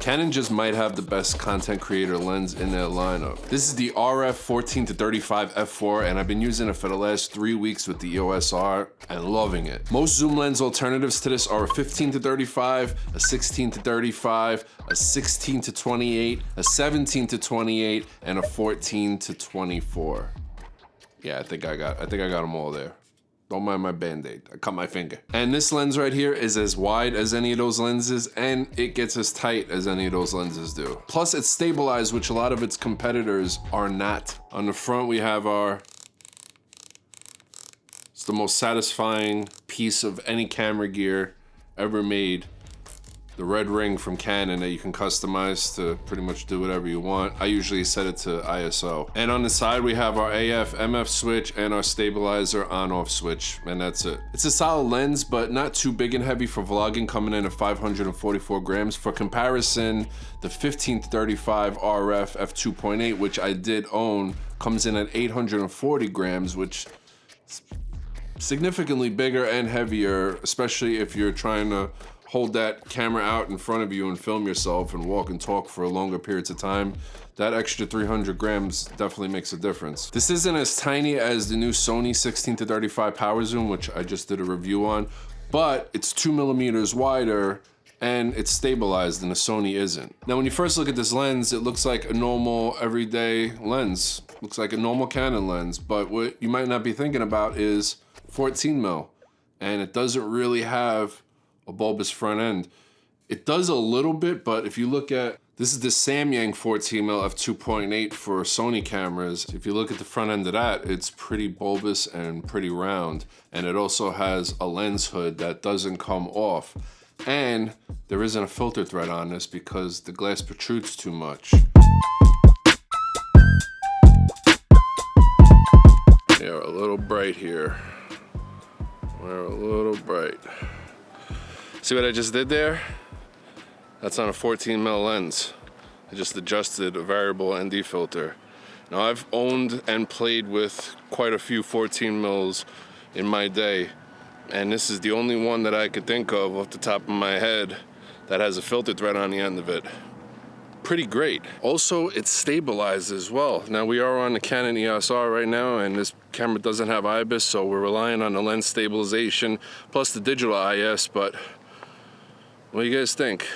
Canon just might have the best content creator lens in their lineup. This is the RF 14-35 f4, and I've been using it for the last 3 weeks with the EOS R and loving it. Most zoom lens alternatives to this are a 15-35, a 16-35, a 16-28, a 17-28, and a 14-24. Yeah, I think I got them all there. Don't mind my band-aid, I cut my finger. And this lens right here is as wide as any of those lenses, and it gets as tight as any of those lenses do. Plus it's stabilized, which a lot of its competitors are not. On the front we have it's the most satisfying piece of any camera gear ever made. The red ring from Canon that you can customize to pretty much do whatever you want. I usually set it to ISO. And on the side we have our AF, MF switch and our stabilizer on-off switch, and that's it. It's a solid lens, but not too big and heavy for vlogging, coming in at 544 grams. For comparison, the 15-35 RF f2.8, which I did own, comes in at 840 grams, which is significantly bigger and heavier, especially if you're trying to hold that camera out in front of you and film yourself and walk and talk for longer periods of time. That extra 300 grams definitely makes a difference. This isn't as tiny as the new Sony 16-35 power zoom, which I just did a review on, but it's 2 millimeters wider and it's stabilized, and the Sony isn't. Now, when you first look at this lens, it looks like a normal everyday lens. Looks like a normal Canon lens, but what you might not be thinking about is 14 mil, and it doesn't really have a bulbous front end. It does a little bit, but if you look at, this is the Samyang 14mm f2.8 for Sony cameras. If you look at the front end of that, it's pretty bulbous and pretty round. And it also has a lens hood that doesn't come off. And there isn't a filter thread on this because the glass protrudes too much. They're a little bright here. We're a little bright. See what I just did there? That's on a 14mm lens. I just adjusted a variable ND filter. Now I've owned and played with quite a few 14mm in my day, and this is the only one that I could think of off the top of my head that has a filter thread on the end of it. Pretty great. Also, it's stabilized as well. Now we are on the Canon EOS R right now, and this camera doesn't have IBIS, so we're relying on the lens stabilization plus the digital IS, but what do you guys think?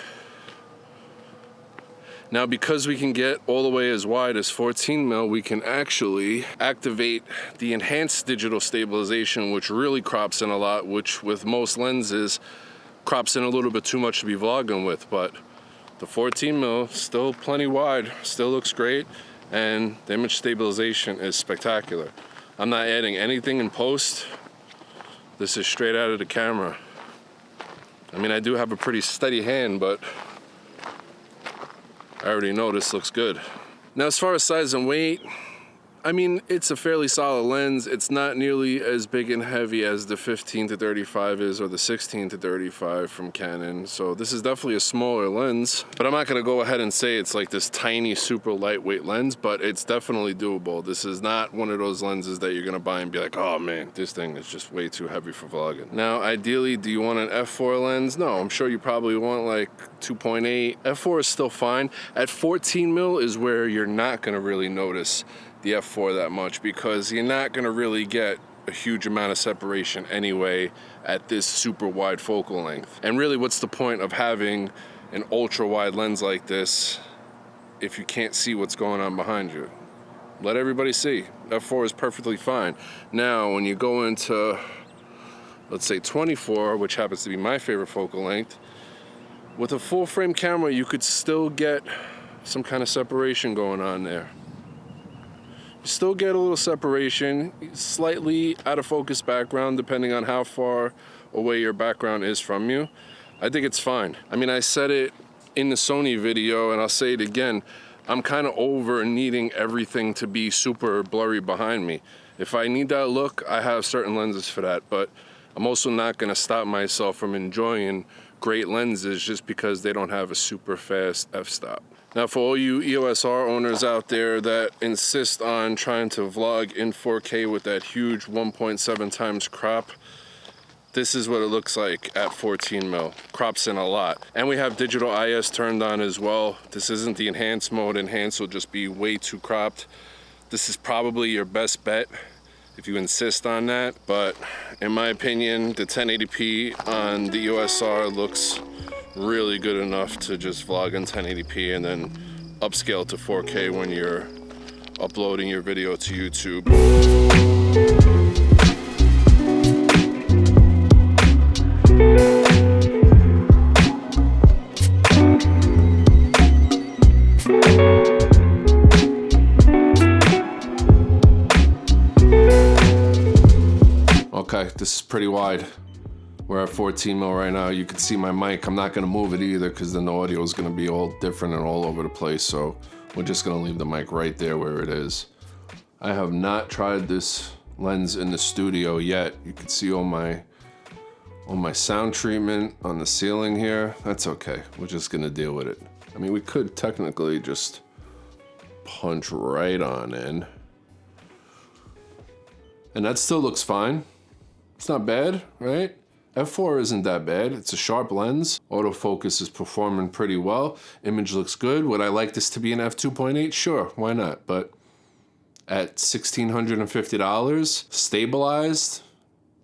Now, because we can get all the way as wide as 14mm, we can actually activate the enhanced digital stabilization, which really crops in a lot, which with most lenses crops in a little bit too much to be vlogging with, but the 14mm still plenty wide, still looks great, and the image stabilization is spectacular. I'm not adding anything in post. This is straight out of the camera. I mean, I do have a pretty steady hand, but I already know this looks good. Now, as far as size and weight, I mean, it's a fairly solid lens. It's not nearly as big and heavy as the 15-35 is or the 16-35 from Canon. So this is definitely a smaller lens, but I'm not gonna go ahead and say it's like this tiny, super lightweight lens, but it's definitely doable. This is not one of those lenses that you're gonna buy and be like, oh man, this thing is just way too heavy for vlogging. Now, ideally, do you want an f4 lens? No, I'm sure you probably want like 2.8. f4 is still fine. At 14mm is where you're not gonna really notice the f4 that much, because you're not gonna really get a huge amount of separation anyway at this super wide focal length. And really, what's the point of having an ultra wide lens like this if you can't see what's going on behind you? Let everybody see. f4 is perfectly fine. Now, when you go into, let's say 24, which happens to be my favorite focal length, with a full frame camera, you could still get some kind of separation going on there. You still get a little separation, slightly out of focus background, depending on how far away your background is from you. I think it's fine. I mean, I said it in the Sony video, and I'll say it again. I'm kind of over needing everything to be super blurry behind me. If I need that look, I have certain lenses for that, but I'm also not gonna stop myself from enjoying great lenses just because they don't have a super fast f-stop. Now, for all you EOS R owners out there that insist on trying to vlog in 4K with that huge 1.7 times crop, This is what it looks like at 14 mil. Crops in a lot. And we have digital IS turned on as well. This isn't the enhanced mode. Enhanced will just be way too cropped. This is probably your best bet if you insist on that. But in my opinion, the 1080p on the USR looks really good enough to just vlog in 1080p and then upscale to 4K when you're uploading your video to YouTube. Okay, this is pretty wide. We're at 14 mil right now. You can see my mic. I'm not gonna move it either because then the audio is gonna be all different and all over the place. So we're just gonna leave the mic right there where it is. I have not tried this lens in the studio yet. You can see all my sound treatment on the ceiling here. That's okay, we're just gonna deal with it. I mean, we could technically just punch right on in. And that still looks fine. It's not bad, right? F4 isn't that bad. It's a sharp lens. Autofocus is performing pretty well. Image looks good. Would I like this to be an f2.8? Sure, why not? But at $1,650, stabilized,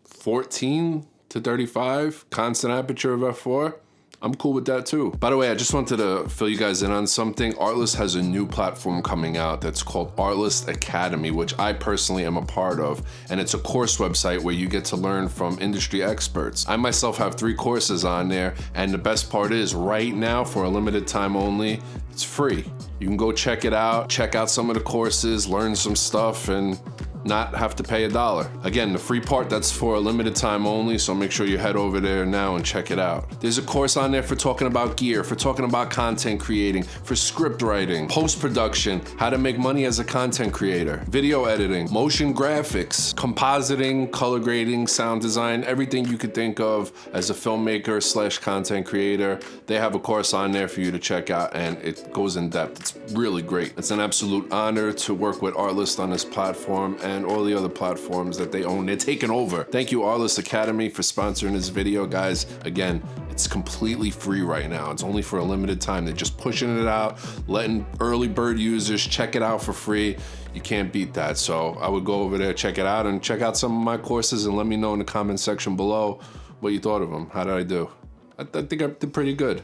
14 to 35, constant aperture of f4, I'm cool with that too. By the way, I just wanted to fill you guys in on something. Artlist has a new platform coming out that's called Artlist Academy, which I personally am a part of. And it's a course website where you get to learn from industry experts. I myself have 3 courses on there. And the best part is right now, for a limited time only, it's free. You can go check it out, check out some of the courses, learn some stuff, and not have to pay $1. Again, the free part, that's for a limited time only, so make sure you head over there now and check it out. There's a course on there for talking about gear, for talking about content creating, for script writing, post-production, how to make money as a content creator, video editing, motion graphics, compositing, color grading, sound design, everything you could think of as a filmmaker / content creator. They have a course on there for you to check out, and it goes in depth. It's really great. It's an absolute honor to work with Artlist on this platform and all the other platforms that they own. They're taking over. Thank you, Artlist Academy, for sponsoring this video, guys. Again, it's completely free right now. It's only for a limited time. They're just pushing it out, letting early bird users check it out for free. You can't beat that. So I would go over there, check it out, and check out some of my courses and let me know in the comment section below what you thought of them. How did I do? I think I did pretty good.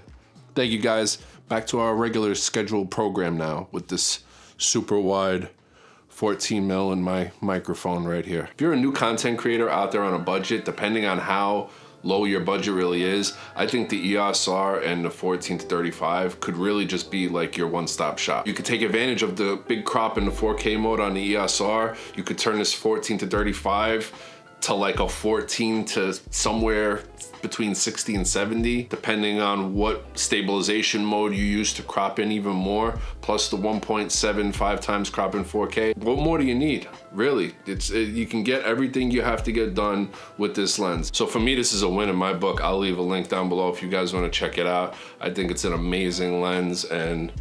Thank you, guys. Back to our regular scheduled program now with this super wide 14 mil in my microphone right here. If you're a new content creator out there on a budget, depending on how low your budget really is, I think the EOS R and the 14 to 35 could really just be like your one-stop shop. You could take advantage of the big crop in the 4K mode on the EOS R. You could turn this 14 to 35 to like a 14 to somewhere between 60 and 70, depending on what stabilization mode you use to crop in even more, plus the 1.75 times crop in 4K. What more do you need? Really, you can get everything you have to get done with this lens. So for me, this is a win in my book. I'll leave a link down below if you guys want to check it out. I think it's an amazing lens and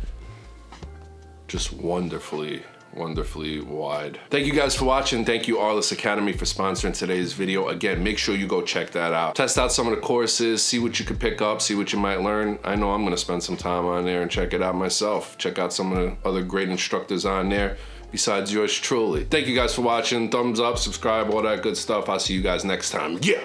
just wonderfully wide. Thank you guys for watching. Thank you, Artlist Academy, for sponsoring today's video. Again, make sure you go check that out. Test out some of the courses, see what you could pick up, see what you might learn. I know I'm gonna spend some time on there and check it out myself. Check out some of the other great instructors on there besides yours truly. Thank you guys for watching. Thumbs up, subscribe, all that good stuff. I'll see you guys next time. Yeah!